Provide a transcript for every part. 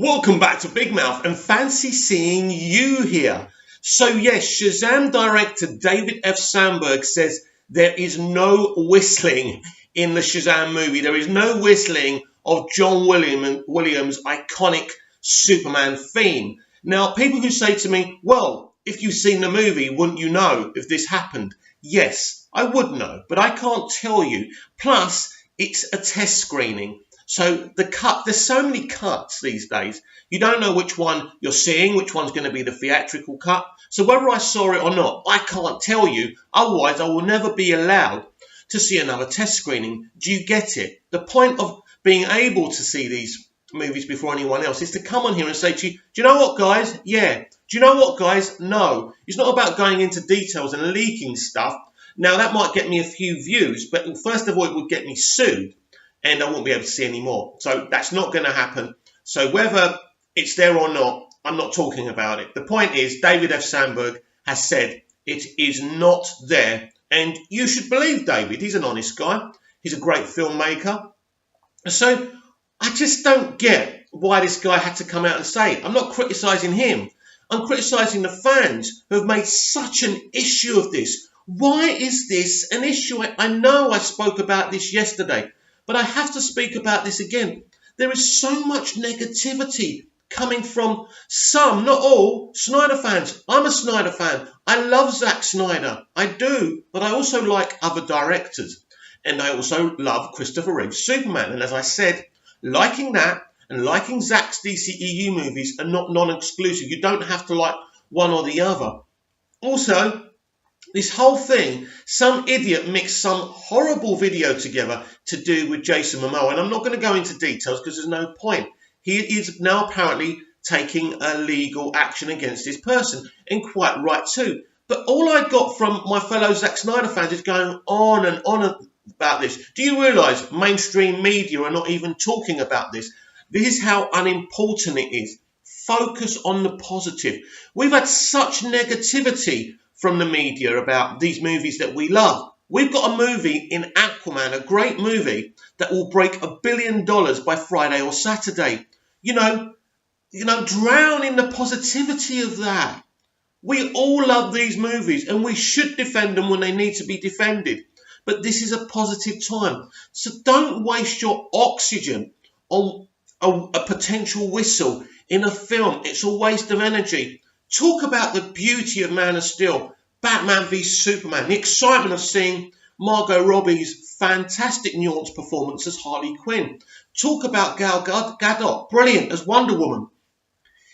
Welcome back to Big Mouth and fancy seeing you here. So yes, Shazam director David F. Sandberg says there is no whistling in the Shazam movie. There is no whistling of John Williams' iconic Superman theme. Now, people who say to me, well, if you've seen the movie, wouldn't you know if this happened? Yes, I would know, but I can't tell you. Plus, it's a test screening. So there's so many cuts these days. You don't know which one you're seeing, which one's going to be the theatrical cut. So whether I saw it or not, I can't tell you. Otherwise, I will never be allowed to see another test screening. Do you get it? The point of being able to see these movies before anyone else is to come on here and say to you, do you know what, guys? Yeah. Do you know what, guys? No. It's not about going into details and leaking stuff. Now, that might get me a few views, but first of all, it would get me sued. And I won't be able to see any more. So that's not going to happen. So whether it's there or not, I'm not talking about it. The point is, David F. Sandberg has said it is not there. And you should believe David. He's an honest guy. He's a great filmmaker. So I just don't get why this guy had to come out and say it. I'm not criticising him. I'm criticising the fans who have made such an issue of this. Why is this an issue? I know I spoke about this yesterday. But I have to speak about this again. There is so much negativity coming from some, not all, Snyder fans. I'm a Snyder fan. I love Zack Snyder. I do. But I also like other directors. And I also love Christopher Reeve's Superman. And as I said, liking that and liking Zack's DCEU movies are not non-exclusive. You don't have to like one or the other. Also, this whole thing, some idiot mixed some horrible video together to do with Jason Momoa. And I'm not going to go into details because there's no point. He is now apparently taking a legal action against this person. And quite right too. But all I got from my fellow Zack Snyder fans is going on and on about this. Do you realise mainstream media are not even talking about this? This is how unimportant it is. Focus on the positive. We've had such negativity from the media about these movies that we love. We've got a movie in Aquaman, a great movie, that will break $1 billion by Friday or Saturday. You know, drown in the positivity of that. We all love these movies and we should defend them when they need to be defended. But this is a positive time. So don't waste your oxygen on a potential whistle in a film. It's a waste of energy. Talk about the beauty of Man of Steel, Batman v Superman, the excitement of seeing Margot Robbie's fantastic nuanced performance as Harley Quinn. Talk about Gal Gadot, brilliant as Wonder Woman.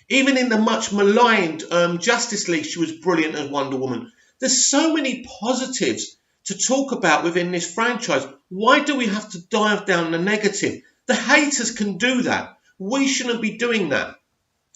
Even in the much maligned Justice League, she was brilliant as Wonder Woman. There's so many positives to talk about within this franchise. Why do we have to dive down the negative? The haters can do that. We shouldn't be doing that.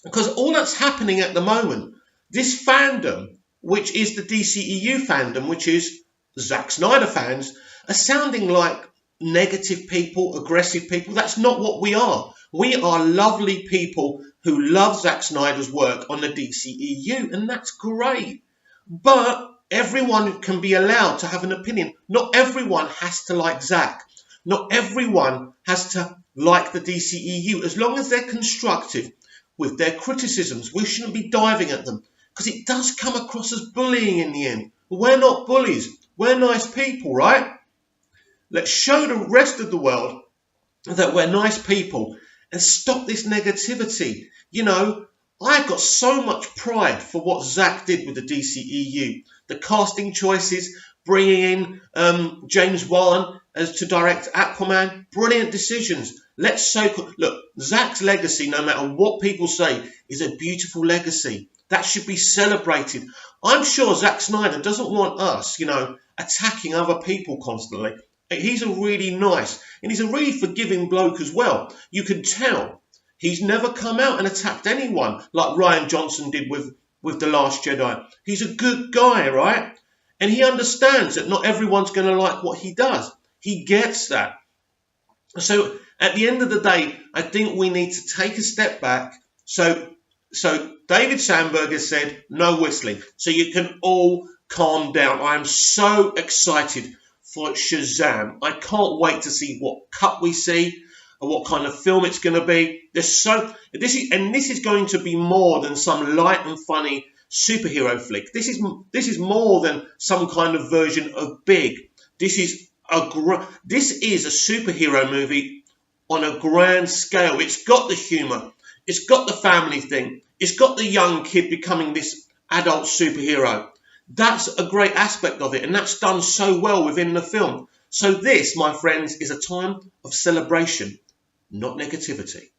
Because all that's happening at the moment, this fandom, which is the DCEU fandom, which is Zack Snyder fans, are sounding like negative people, aggressive people. That's not what we are. We are lovely people who love Zack Snyder's work on the DCEU, and that's great. But everyone can be allowed to have an opinion. Not everyone has to like Zack. Not everyone has to like the DCEU. As long as they're constructive with their criticisms, we shouldn't be diving at them. Because it does come across as bullying in the end. We're not bullies. We're nice people, right? Let's show the rest of the world that we're nice people and stop this negativity. You know, I've got so much pride for what Zack did with the DCEU. The casting choices, bringing in James Wan as to direct Aquaman, brilliant decisions. Look, Zack's legacy, no matter what people say, is a beautiful legacy. That should be celebrated. I'm sure Zack Snyder doesn't want us, attacking other people constantly. He's a really nice and he's a really forgiving bloke as well. You can tell he's never come out and attacked anyone like Rian Johnson did with The Last Jedi. He's a good guy, right? And he understands that not everyone's going to like what he does. He gets that. So at the end of the day, I think we need to take a step back. So David Sandberg has said no whistling. So you can all calm down. I am so excited for Shazam. I can't wait to see what cut we see. what kind of film it's going to be. This is going to be more than some light and funny superhero flick. This is more than some kind of version of Big. This is a superhero movie on a grand scale. It's got the humour. It's got the family thing. It's got the young kid becoming this adult superhero. That's a great aspect of it, and that's done so well within the film. So this, my friends, is a time of celebration, not negativity.